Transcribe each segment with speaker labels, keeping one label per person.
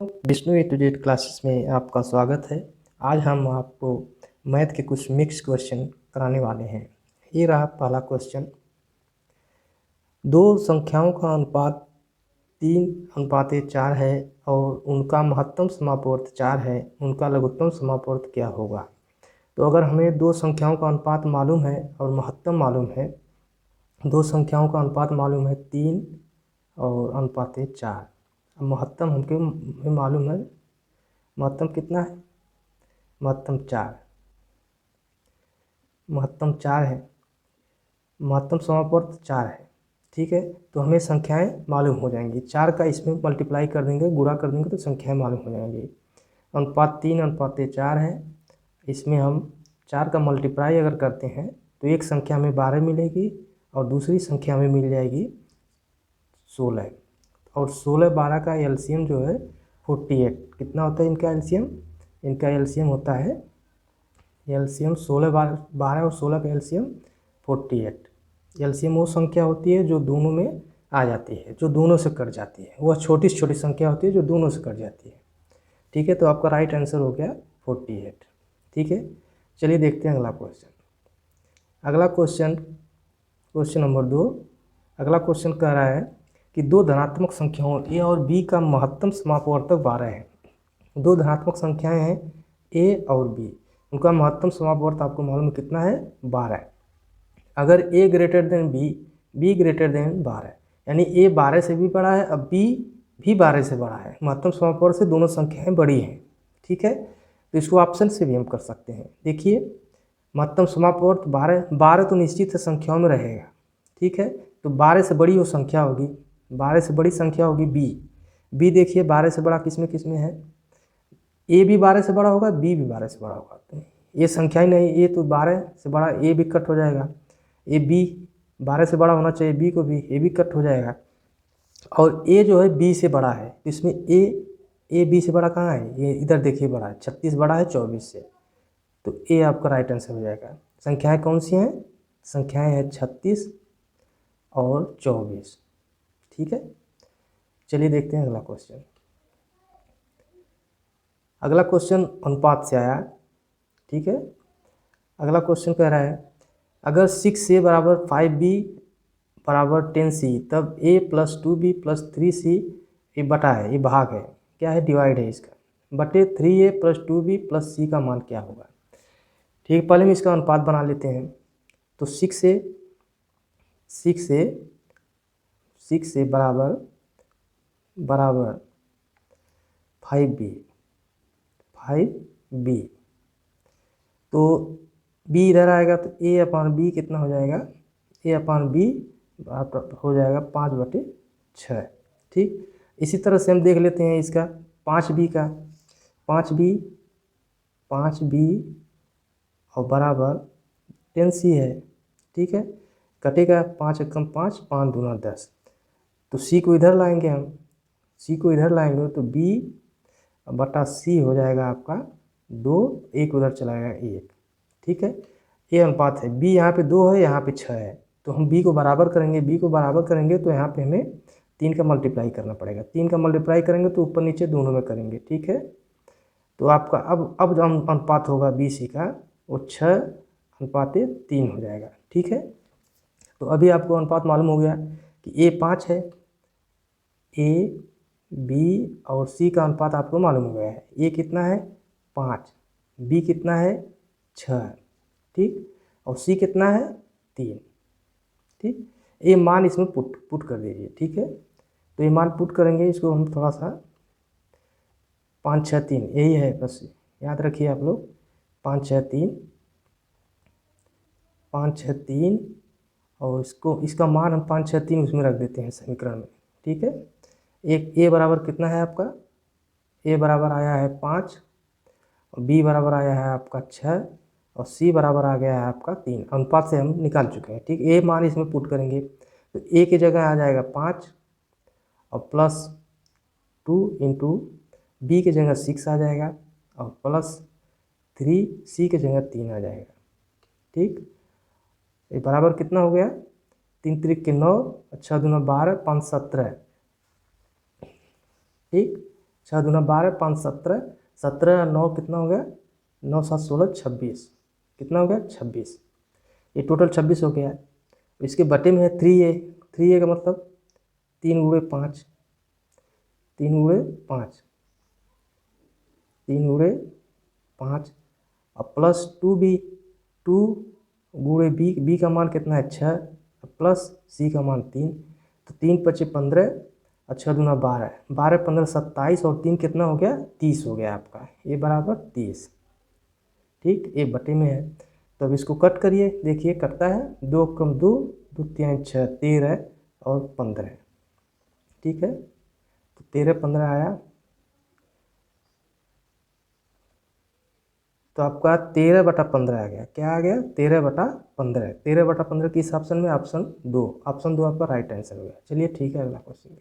Speaker 1: Vishnu A to Z classes में आपका स्वागत है। आज हम आपको मैथ के कुछ मिक्स क्वेश्चन कराने वाले हैं। ये रहा पहला क्वेश्चन। दो संख्याओं का अनुपात 3:4 है और उनका महत्तम समापवर्त 4 है, उनका लघुत्तम समापवर्त क्या होगा? तो अगर हमें दो संख्याओं का अनुपात मालूम है और महत्तम मालूम है, दो संख्याओं का अनुपात मालूम है 3 और अनुपात 4। अब महत्तम हमें मालूम है, महत्तम कितना है? महत्तम 4, महत्तम 4 है, महत्तम समापवर्त 4 है। ठीक है, तो हमें संख्याएं मालूम हो जाएंगी। 4 का इसमें मल्टीप्लाई कर देंगे, गुणा कर देंगे तो संख्याएं मालूम हो जाएंगी। अनुपात 3 अनुपात 4 है, इसमें हम 4 का मल्टीप्लाई अगर करते हैं तो एक संख्या में 12 मिलेगी और दूसरी संख्या में मिल जाएगी 16। और 16 12 का एलसीएम जो है 48। कितना होता है इनका एलसीएम? इनका एलसीएम होता है, एलसीएम 16 12 और 16 का एलसीएम 48। एलसीएम वो संख्या होती है जो दोनों में आ जाती है, जो दोनों से कट जाती है। वह छोटी से छोटी संख्या होती है जो दोनों से कट जाती है। ठीक है, तो आपका राइट आंसर हो गया 48। ठीक है, चलिए देखते हैं अगला क्वेश्चन। अगला क्वेश्चन, क्वेश्चन नंबर 2। अगला क्वेश्चन कह रहा है कि दो धनात्मक संख्याओं ए और बी का महत्तम समापवर्तक 12 है। दो धनात्मक संख्याएं हैं ए और बी, उनका महत्तम समापवर्त आपको मालूम है कितना है? 12 है। अगर A greater than B, B greater than 12, यानी ए 12 से भी बड़ा है, अब बी भी 12 से बड़ा है। महत्तम समापवर्त से दोनों संख्याएं बड़ी हैं। ठीक है, तो इसको ऑप्शन से भी हम कर सकते हैं। देखिए, महत्तम समापवर्त 12 तो निश्चित है संख्याओं में रहेगा। ठीक है, तो 12 से बड़ी वो संख्या होगी, 12 से बड़ी संख्या होगी बी। बी देखिए 12 से बड़ा किस में है? ए भी 12 से बड़ा होगा, बी भी 12 से बड़ा होगा। तो ये संख्या ही नहीं, ए तो 12 से बड़ा, ए भी कट हो जाएगा। ए बी 12 से बड़ा होना चाहिए, बी को भी, ए भी कट हो जाएगा। और ए जो है बी से बड़ा है, तो इसमें ए बी से बड़ा कहाँ है? ये इधर देखिए बड़ा है, 36 बड़ा है 24 से, तो ए आपका राइट आंसर हो जाएगा। संख्याएं कौन सी हैं? संख्याएं हैं 36 और 24। ठीक है, चलिए देखते हैं अगला क्वेश्चन। अगला क्वेश्चन अनुपात से आया। ठीक है, अगला क्वेश्चन कह रहा है अगर 6a बराबर 5b बराबर 10c, तब a plus 2b plus 3c, ये बटा है, ये भाग है, क्या है? डिवाइड है इसका, बटे 3a plus 2b plus c का मान क्या होगा? ठीक है, पहले हम इसका अनुपात बना लेते हैं। तो 6a बराबर 5b, तो b इधर आएगा तो a अपान b कितना हो जाएगा? a अपान b हो जाएगा 5/6। ठीक, इसी तरह से हम देख लेते हैं इसका 5b का। 5b और बराबर 10c है। ठीक है, कटेगा 5 एकम 5, 5 दूना 10, तो c को इधर लाएंगे हम, c को इधर लाएंगे तो b बटा c हो जाएगा आपका 2, 1 उधर चला जाएगा 1। ठीक है, ये अनुपात है, b यहाँ पे 2 है, यहाँ पे 6 है, तो हम b को बराबर करेंगे। b को बराबर करेंगे तो यहाँ पे हमें 3 का मल्टीप्लाई करना पड़ेगा। 3 का मल्टीप्लाई करेंगे तो ऊपर नीचे दोनों में करेंगे। ठीक है, तो आपका अब जो अनुपात होगा बी सी का, वो 6:3 हो जाएगा। ठीक है, तो अभी आपको अनुपात मालूम हो गया कि ए 5 है, ए बी और सी का अनुपात आपको मालूम हो गया है। ए कितना है? 5, बी कितना है? 6, ठीक, और सी कितना है? 3। ठीक, ये मान इसमें पुट कर दीजिए। ठीक है, तो ये मान पुट करेंगे, इसको हम थोड़ा सा 5 6 3 यही है, बस याद रखिए आप लोग। 5 6 3 और इसका मान हम 5 6 3 उसमें रख देते हैं समीकरण में। ठीक है, एक ए बराबर कितना है आपका? ए बराबर आया है 5, और बी बराबर आया है आपका 6, और सी बराबर आ गया है आपका 3। अनुपात से हम निकाल चुके हैं। ठीक, ए मान इसमें पुट करेंगे तो ए की जगह आ जाएगा 5 और प्लस 2 इंटू बी की जगह 6 आ जाएगा और प्लस 3 सी की जगह 3 आ जाएगा। ठीक, ये बराबर कितना हो गया? 3 त्रिक के 9, 6 दूना 12, 5 17। ठीक, छः दूना 12, 5 17, 17 9 कितना हो गया, 9 7 16 26, कितना हो गया 26, ये टोटल 26 हो गया है। इसके बटे में है 3a, 3a का मतलब 3 गुणे 5, 3 गुणे 5, 3 गुणे 5 और प्लस 2b, 2 गुणे b का मान कितना है 6, प्लस c का मान 3, तो 3 5 15 और 6 दूना 12, 12 15 27 और 3 कितना हो गया 30 हो गया आपका, ये बराबर 30। ठीक, ये बटे में है। तो अब इसको कट करिए, देखिए कटता है, 2 कम 2, 2 3 6 13 और 15, ठीक है, तो 13 15 आया, तो आपका 13/15 आ गया। क्या आ गया 13/15, 13/15 किस ऑप्शन में, ऑप्शन 2, ऑप्शन 2 आपका राइट आंसर हो गया। चलिए ठीक है, अगला क्वेश्चन।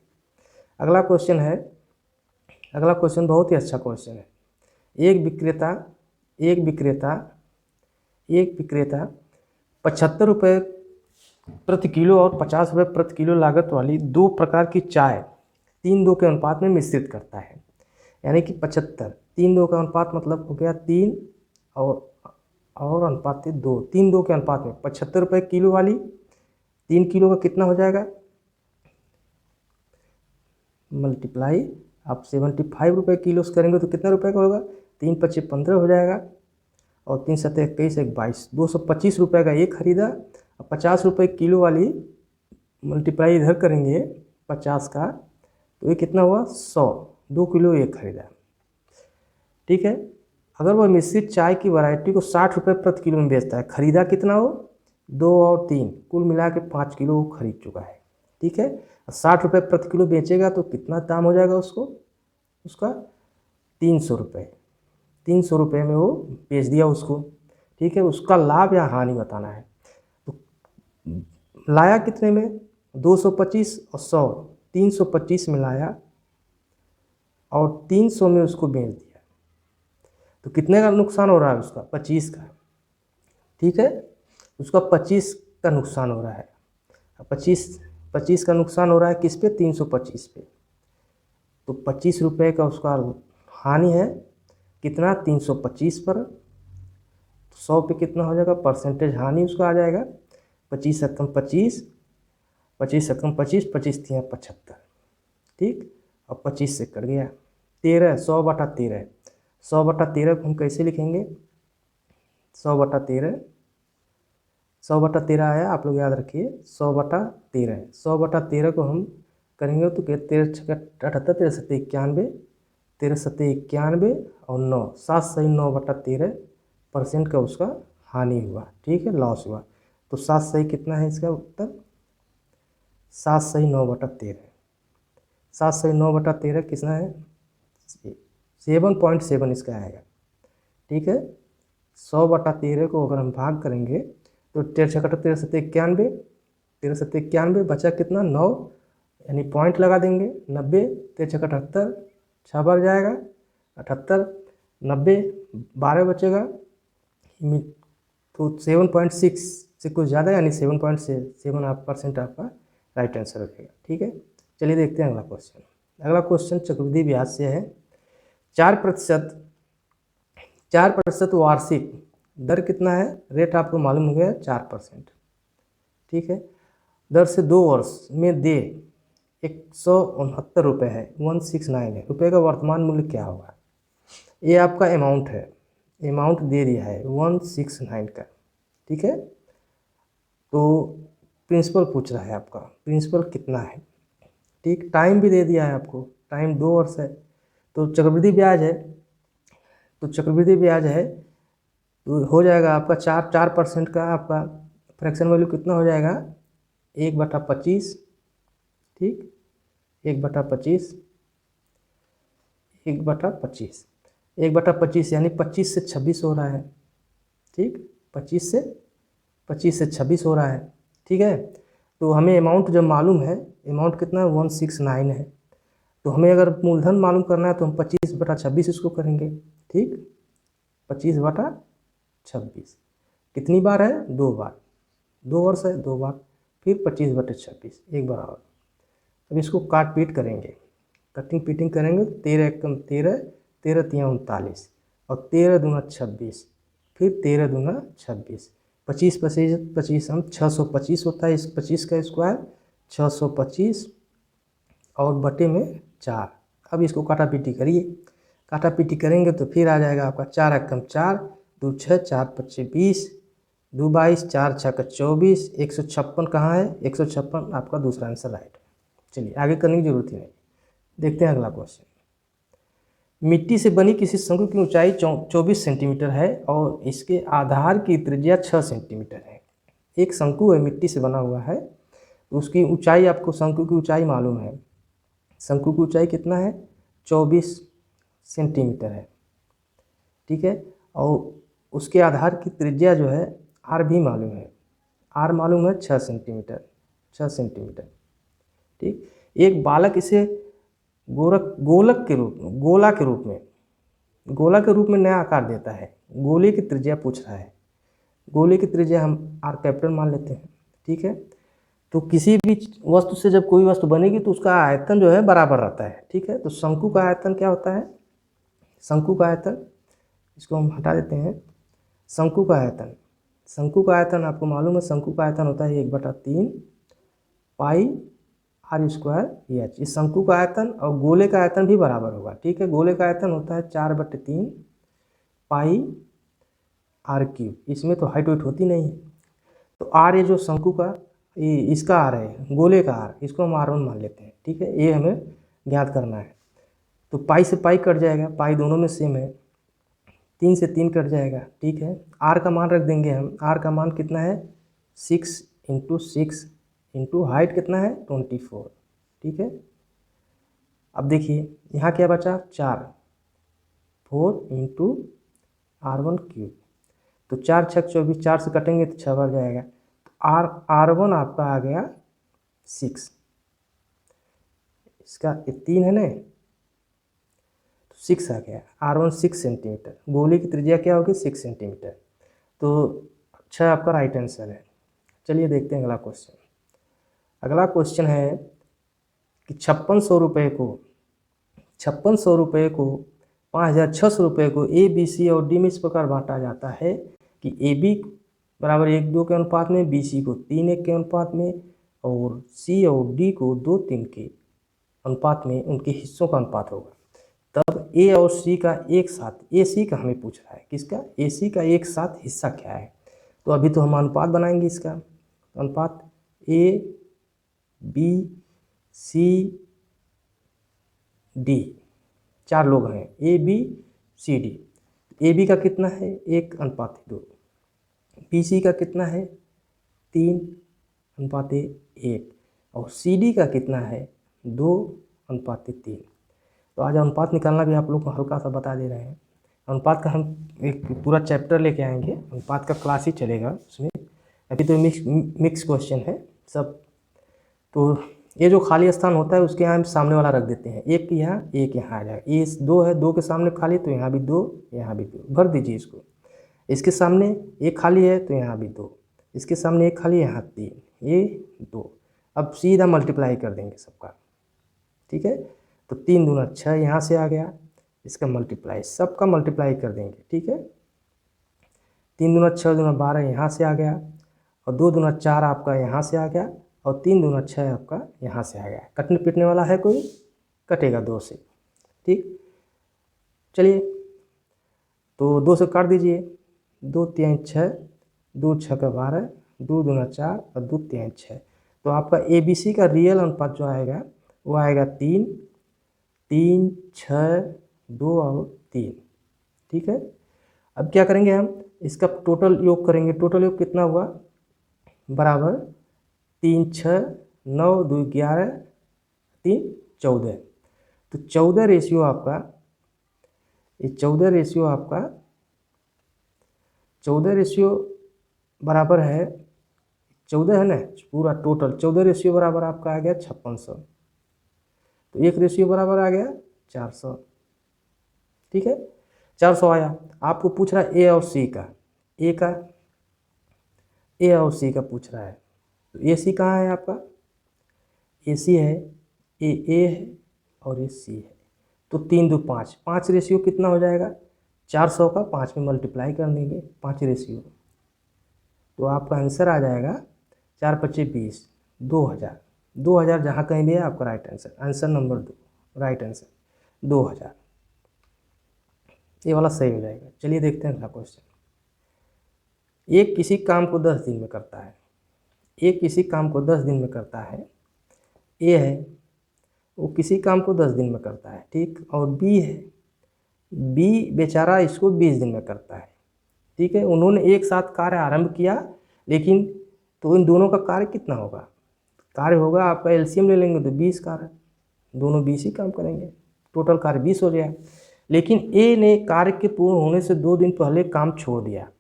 Speaker 1: अगला क्वेश्चन है, अगला क्वेश्चन बहुत ही अच्छा क्वेश्चन है। एक विक्रेता 75 रुपये प्रति किलो और 50 रुपये प्रति किलो लागत वाली 2 प्रकार की चाय 3-2 के अनुपात में मिश्रित करता है। यानी कि 75, 3-2 का अनुपात मतलब हो गया 3 और अनुपात 2, 3-2 के अनुपात में 75 रुपये किलो वाली 3 किलो का कितना हो जाएगा, मल्टीप्लाई आप 75 रुपये किलो से करेंगे तो कितना रुपये का होगा, 3 5 15 हो जाएगा और 3 7 21 1 22, 225 रुपये का ये खरीदा। और 50 रुपये किलो वाली मल्टीप्लाई इधर करेंगे 50 का, तो ये कितना हुआ 100, 2 किलो ये खरीदा, ठीक है। अगर वह मिश्रित चाय की वैरायटी को 60 रुपये प्रति किलो में बेचता है, खरीदा कितना हो 2 और 3 कुल मिला के 5 किलो वो खरीद चुका है, ठीक है। 60 रुपये प्रति किलो बेचेगा तो कितना दाम हो जाएगा उसका 300 रुपये, 300 रुपये में वो बेच दिया उसको, ठीक है। उसका लाभ या हानि बताना है। तो लाया कितने में 225 और 100, 325 में लाया और 300 में उसको बेच दिया, तो कितने का नुकसान हो रहा है उसका 25 का, ठीक है। उसका 25 का नुकसान हो रहा है, 25 का नुकसान हो रहा है किस पे 325 पे, तो 25 रुपये का उसका हानि है, कितना 325 पर, 100 पे कितना हो जाएगा परसेंटेज हानि उसका आ जाएगा 25 रकम 25, 25 रकम 25, 25 3 75, ठीक। और 25 से कट गया 13, 100/13, 100/13 को हम कैसे लिखेंगे, 100/13, 100/13 आया, आप लोग याद रखिए 100/13, 100/13 को हम करेंगे तो 13 78, 13 7 91, 13 7 91 और 9, 7 सही 9/13% का उसका हानि हुआ, ठीक है, लॉस हुआ। तो 7 सही कितना है इसका उत्तर, 7 सही 9/13, 7 सही 9/13 कितना है 7.7 इसका आएगा, ठीक है। 100/13 को अगर हम भाग करेंगे तो 13 13 7 91, 13 7 91 बचा कितना 9, यानी पॉइंट लगा देंगे 90, 13 78, 6 बार जाएगा 78, 90 12 बचेगा, तो 7.6 से कुछ ज़्यादा यानी 7.7% आपका राइट आंसर रहेगा, ठीक है। चलिए देखते हैं अगला क्वेश्चन। अगला क्वेश्चन चक्रवृद्धि ब्याज से है। 4% वार्षिक दर कितना है, रेट आपको मालूम हो गया 4%, ठीक है। दर से 2 वर्ष में दे 169 रुपये है, 169 है रुपये का वर्तमान मूल्य क्या होगा। ये आपका अमाउंट है, अमाउंट दे दिया है 169 का, ठीक है। तो प्रिंसिपल पूछ रहा है आपका, प्रिंसिपल कितना है, ठीक। टाइम भी दे दिया है आपको, टाइम 2 वर्ष है। तो चक्रवृद्धि ब्याज है, तो चक्रवृद्धि ब्याज है तो हो जाएगा आपका 4% का आपका फ्रैक्शन वैल्यू कितना हो जाएगा 1/25, ठीक, 1/25, 1/25, 1/25 यानी 25 से 26 हो रहा है, ठीक, 25 से 26 हो रहा है, ठीक है। तो हमें अमाउंट जब मालूम है, अमाउंट कितना है 169 है, तो हमें अगर मूलधन मालूम करना है तो हम 25/26 इसको करेंगे, ठीक, 25/26 कितनी बार है 2 बार, 2 वर्ष है 2 बार, फिर 25/26 एक बार और। अब इसको काट पीट करेंगे, कटिंग पीटिंग करेंगे तो 13 एकम 13, 13 तिया 39 और 13 दूना 26, फिर 13 दूना 26, 25 25 25 हम 625 होता है। इस 25 का स्क्वायर 625 और बटे में 4। अब इसको काटा पीटी करिए, काटा पीटी करेंगे तो फिर आ जाएगा आपका 4 एकम 4, 2 6 4 25 20, 2 22 4 6 का 24, 156 कहाँ है, 156 आपका दूसरा आंसर राइट। चलिए आगे करने की जरूरत ही नहीं। देखते हैं अगला क्वेश्चन। मिट्टी से बनी किसी शंकु की ऊंचाई 24 सेंटीमीटर है और इसके आधार की त्रिज्या 6 सेंटीमीटर है। एक शंकु है, मिट्टी से बना हुआ है, तो उसकी ऊंचाई, आपको शंकु की ऊंचाई मालूम है। शंकु की ऊंचाई कितना है, 24 सेंटीमीटर है, ठीक है। और उसके आधार की त्रिज्या जो है आर भी मालूम है, आर मालूम है 6 सेंटीमीटर, 6 सेंटीमीटर, ठीक। एक बालक इसे गोलक के रूप में, गोला के रूप में नया आकार देता है। गोले की त्रिज्या पूछ रहा है, गोले की त्रिज्या हम आर कैपिटल मान लेते हैं, ठीक है। तो किसी भी वस्तु से जब कोई वस्तु बनेगी तो उसका आयतन जो है बराबर रहता है, ठीक है। तो शंकु का आयतन क्या होता है, शंकु का आयतन, इसको हम हटा देते हैं। शंकु का आयतन, शंकु का आयतन आपको मालूम है, शंकु का आयतन होता है 1/3 पाई आर स्क्वायर एच। इस शंकु का आयतन और गोले का आयतन भी बराबर होगा, ठीक है। गोले का आयतन होता है 4/3 पाई आर क्यूब। इसमें तो हाइट वाइट होती नहीं है, तो आर ये जो शंकु का ये इसका आर है, गोले का आर, इसको हम R1 मान लेते हैं, ठीक है। ये हमें ज्ञात करना है। तो पाई से पाई कट जाएगा, पाई दोनों में सेम है, 3 से 3 कट जाएगा, ठीक है। आर का मान रख देंगे हम, आर का मान कितना है 6 × 6 इंटू हाइट कितना है 24, ठीक है। अब देखिए यहाँ क्या बचा 4, 4 इंटू R1 क्यूब, तो 4 6 24, 4 से कटेंगे तो 6 बढ़ जाएगा, तो R1 आपका आ गया 6, इसका 3 है ना, तो 6 आ गया। R1 6 सेंटीमीटर, गोले की त्रिज्या क्या होगी 6 सेंटीमीटर, तो 6 आपका राइट आंसर है। चलिए देखते हैं अगला क्वेश्चन। अगला क्वेश्चन है कि 5600 रुपये को 5600 रुपये को ए बी सी और डी में इस प्रकार बांटा जाता है कि ए बी बराबर 1:2 के अनुपात में, बी सी को 3:1 के अनुपात में और सी और डी को 2:3 के अनुपात में उनके हिस्सों का अनुपात होगा। तब ए और सी का एक साथ, ए सी का हमें पूछ रहा है, किसका, ए सी का एक साथ हिस्सा क्या है। तो अभी तो हम अनुपात बनाएंगे इसका, अनुपात ए बी सी डी, 4 लोग हैं, A B C D. A B का कितना है 1:2, बी सी का कितना है 3:1 और सी डी का कितना है 2:3। तो आज अनुपात निकालना भी आप लोग को हल्का सा बता दे रहे हैं। अनुपात का हम एक पूरा चैप्टर लेके आएंगे, अनुपात का क्लास ही चलेगा उसमें, अभी तो मिक्स क्वेश्चन है सब। तो ये जो खाली स्थान होता है उसके यहाँ हम सामने वाला रख देते हैं, एक यहाँ एक यहाँ आ जाएगा, ये 2 है, 2 के सामने खाली, तो यहाँ भी 2, यहाँ भी 2 भर दीजिए इसको। इसके सामने एक खाली है तो यहाँ भी 2, इसके सामने एक खाली, यहाँ 3, ये 2। अब सीधा मल्टीप्लाई कर देंगे सबका, ठीक है। तो 3 दूना 6 यहाँ से आ गया, इसका मल्टीप्लाई, सबका मल्टीप्लाई कर देंगे, ठीक है। 3 दूना 6 दूना 12 यहाँ से आ गया और 2 दूना 4 आपका यहाँ से आ गया और 3 दूना 6 आपका यहाँ से आ गया। कटने पीटने वाला है कोई, कटेगा 2 से, ठीक। चलिए तो 2 से काट दीजिए, 2 3 6, 2 6 का 12, 2 दूना 4 और 2 3 6। तो आपका ए बी सी का रियल अनुपात जो आएगा वो आएगा 3 3 6 2 और 3, ठीक है। अब क्या करेंगे हम, इसका टोटल योग करेंगे। टोटल योग कितना हुआ, बराबर 3 6 9 2 11 3 14। तो 14 रेशियो आपका, ये 14 रेशियो आपका, 14 रेशियो बराबर है 14 है ना, पूरा टोटल 14 रेशियो बराबर आपका आ गया 5600। तो एक रेशियो बराबर आ गया 400, ठीक है। 400 आया। आपको पूछ रहा है ए और सी का, ए और सी का पूछ रहा है। तो ए सी कहाँ है आपका, ए सी है, ए है और ये सी है। तो 3 2 5, 5 रेशियो कितना हो जाएगा, 400 का 5 में मल्टीप्लाई कर देंगे 5 रेशियो, तो आपका आंसर आ जाएगा 4 पच्चीस 20, 2000। 2000 जहाँ कहीं भी है आपका right answer, answer number 2 right answer 2000, ये वाला सही हो जाएगा। चलिए देखते हैं अगला क्वेश्चन। एक किसी काम को 10 दिन में करता है, एक किसी काम को 10 दिन में करता है, ए है वो किसी काम को 10 दिन में करता है, ठीक, और बी है, बी बेचारा इसको 20 दिन में करता है, ठीक है। उन्होंने एक साथ कार्य आरंभ किया, लेकिन तो इन दोनों का कार्य कितना होगा, कार्य होगा आपका एलसीएम ले लेंगे तो 20 कार्य, दोनों 20 ही काम करेंगे, टोटल कार्य 20 हो गया। लेकिन ए ने कार्य के पूर्ण होने से 2 दिन पहले काम छोड़ दिया,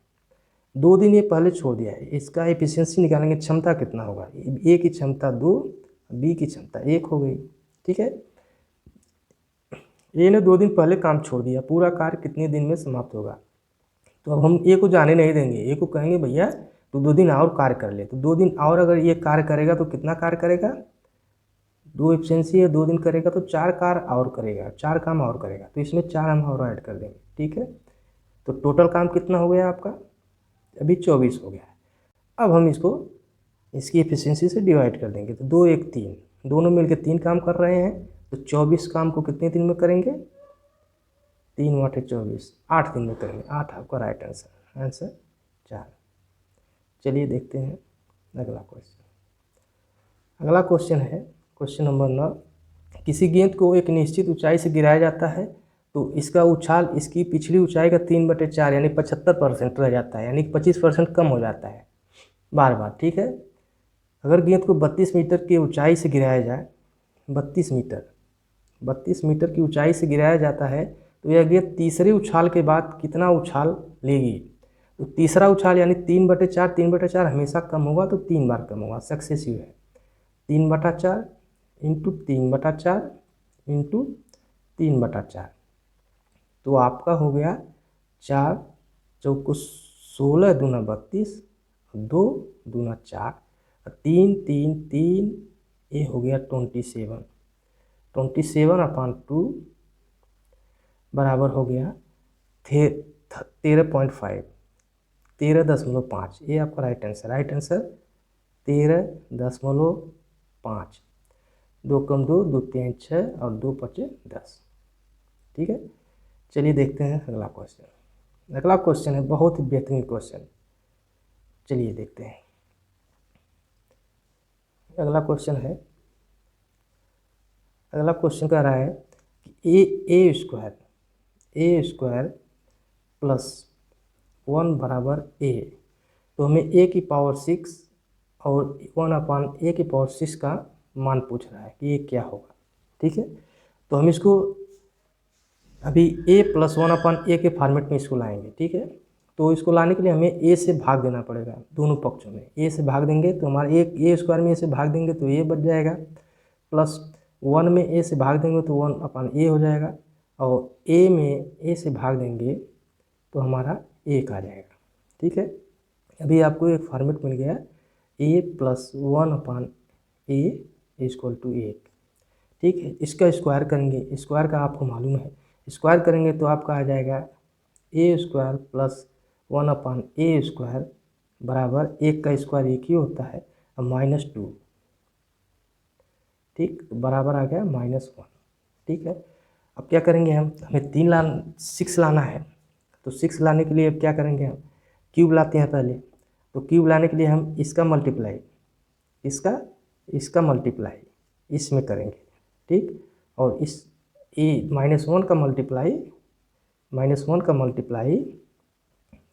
Speaker 1: 2 दिन ये पहले छोड़ दिया है, इसका एफिशिएंसी निकालेंगे, क्षमता कितना होगा, ए की क्षमता 2, बी की क्षमता 1 हो गई, ठीक है। ए ने 2 दिन पहले काम छोड़ दिया, पूरा कार्य कितने दिन में समाप्त होगा। तो अब हम ए को जाने नहीं देंगे, ए को कहेंगे भैया तो 2 दिन और कार्य कर ले, तो 2 दिन और अगर ये कार्य करेगा तो कितना कार्य करेगा, 2 एफिशिएंसी है, 2 दिन करेगा तो 4 कार्य और करेगा, 4 काम और करेगा, तो इसमें 4 हम और ऐड कर देंगे, ठीक है। तो टोटल काम कितना हो गया आपका, अभी 24 हो गया है। अब हम इसको इसकी एफिशिएंसी से डिवाइड कर देंगे, तो 2 1 3, दोनों मिलकर 3 काम कर रहे हैं, तो 24 काम को कितने दिन में करेंगे, 3 वाटे 24, 8 दिन में करेंगे, 8 आपका राइट आंसर, आंसर 4। चलिए देखते हैं अगला क्वेश्चन। अगला क्वेश्चन है क्वेश्चन नंबर 9। किसी गेंद को एक निश्चित ऊंचाई से गिराया जाता है, तो इसका उछाल इसकी पिछली ऊंचाई का 3/4 यानी 75% रह जाता है, यानी 25% कम हो जाता है बार बार, ठीक है। अगर गेंद को 32 मीटर की ऊंचाई से गिराया जाए, 32 मीटर की ऊंचाई से गिराया जाता है, तो यह गेंद तीसरे उछाल के बाद कितना उछाल लेगी, तो तीसरा उछाल यानी 3/4, 3/4 हमेशा कम होगा, तो 3 बार कम होगा, सक्सेसिव है, 3/4 इंटू 3/4 इंटू 3/4, तो आपका हो गया 4 चौको 16 दूना 32, 2 दूना 4, 3 3 3, ये हो गया 27, 27/2 बराबर हो गया 13.5, 13.5, ये आपका राइट आंसर, राइट आंसर 13.5, 2 कम 2 2 3 6 और 2 5 10, ठीक है। चलिए देखते हैं अगला क्वेश्चन। अगला क्वेश्चन है बहुत ही बेहतरीन क्वेश्चन, चलिए देखते हैं। अगला क्वेश्चन कह रहा है कि ए स्क्वायर प्लस 1 बराबर ए, तो हमें ए की पावर 6 और 1/a⁴ का मान पूछ रहा है कि ये क्या होगा, ठीक है। तो हम इसको अभी a + 1/a के फॉर्मेट में इसको लाएंगे, ठीक है। तो इसको लाने के लिए हमें a से भाग देना पड़ेगा, दोनों पक्षों में a से भाग देंगे तो हमारा a स्क्वायर में a से भाग देंगे तो a बच जाएगा, प्लस 1 में a से भाग देंगे तो 1/a हो जाएगा, और a में a से भाग देंगे तो हमारा 1 आ जाएगा, ठीक है। अभी आपको एक फॉर्मेट मिल गया a + 1/a = 1, ठीक है। इसका स्क्वायर करेंगे, स्क्वायर का आपको मालूम है, स्क्वायर करेंगे तो आपका आ जाएगा a² + 1/a² बराबर 1 का स्क्वायर 1 ही होता है, और -2, ठीक, तो बराबर आ गया -1, ठीक है। अब क्या करेंगे हमें 6 लाना है, तो 6 लाने के लिए अब क्या करेंगे हम, क्यूब लाते हैं पहले, तो क्यूब लाने के लिए हम इसका मल्टीप्लाई इसमें करेंगे, ठीक, और इस -1 का मल्टीप्लाई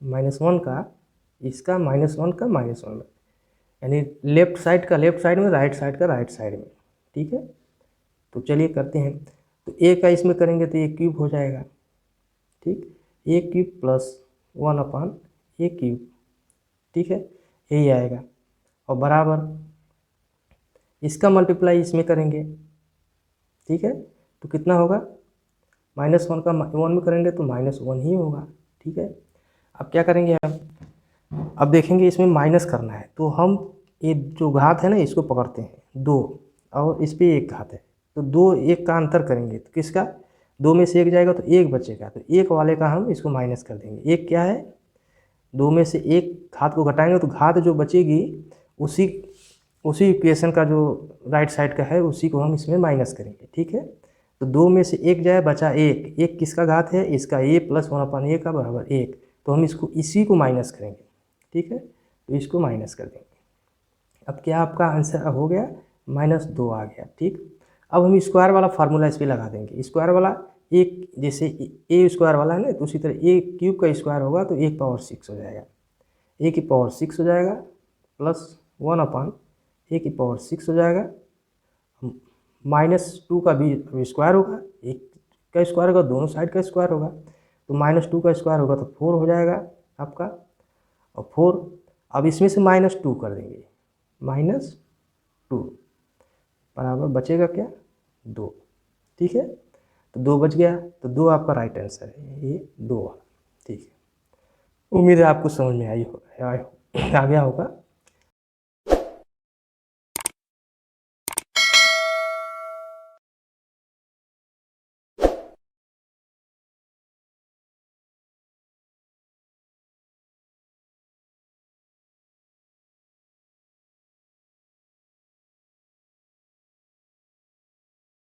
Speaker 1: -1 का इसका -1 का -1 में, यानी लेफ्ट साइड का लेफ्ट साइड में, राइट साइड का राइट साइड में, ठीक है। तो चलिए करते हैं, तो a का इसमें करेंगे तो ये क्यूब हो जाएगा, ठीक, a³ + 1/a³, ठीक है, यही आएगा, और बराबर इसका मल्टीप्लाई इसमें करेंगे, ठीक है, तो कितना होगा, -1 का 1 में करेंगे तो -1 ही होगा, ठीक है। अब क्या करेंगे अब देखेंगे इसमें माइनस करना है, तो हम ये जो घात है ना इसको पकड़ते हैं 2, और इस पर 1 घात है, तो 2 1 का अंतर करेंगे तो किसका, 2 में से 1 जाएगा तो 1 बचेगा, तो 1 वाले का हम इसको माइनस कर देंगे। 1 क्या है, 2 में से 1 घात को घटाएंगे तो घात जो बचेगी उसी उसी इक्वेशन का जो राइट साइड का है उसी को हम इसमें माइनस करेंगे। ठीक है, तो 2 में से 1 जाए बचा 1, 1 किसका घात है, इसका a प्लस 1/a का बराबर 1, तो हम इसको इसी को माइनस करेंगे। ठीक है, तो इसको माइनस कर देंगे। अब क्या आपका आंसर हो गया, -2 आ गया। ठीक, अब हम स्क्वायर वाला फार्मूला इस पर लगा देंगे। स्क्वायर वाला एक जैसे ए स्क्वायर वाला है ना, तो उसी तरह ए क्यूब का स्क्वायर होगा तो 1 पावर 6 हो जाएगा, ए की पावर 6 हो जाएगा प्लस 1/a की पावर 6 हो जाएगा, -2 का भी स्क्वायर होगा, एक का स्क्वायर होगा, दोनों साइड का स्क्वायर होगा, तो -2 का स्क्वायर होगा तो 4 हो जाएगा आपका, और 4 अब इसमें से -2 कर देंगे, -2 बराबर बचेगा क्या, 2। ठीक है, तो 2 बच गया, तो 2 आपका राइट आंसर है, ये 2 वाला। ठीक है, उम्मीद है आपको समझ में आ गया होगा।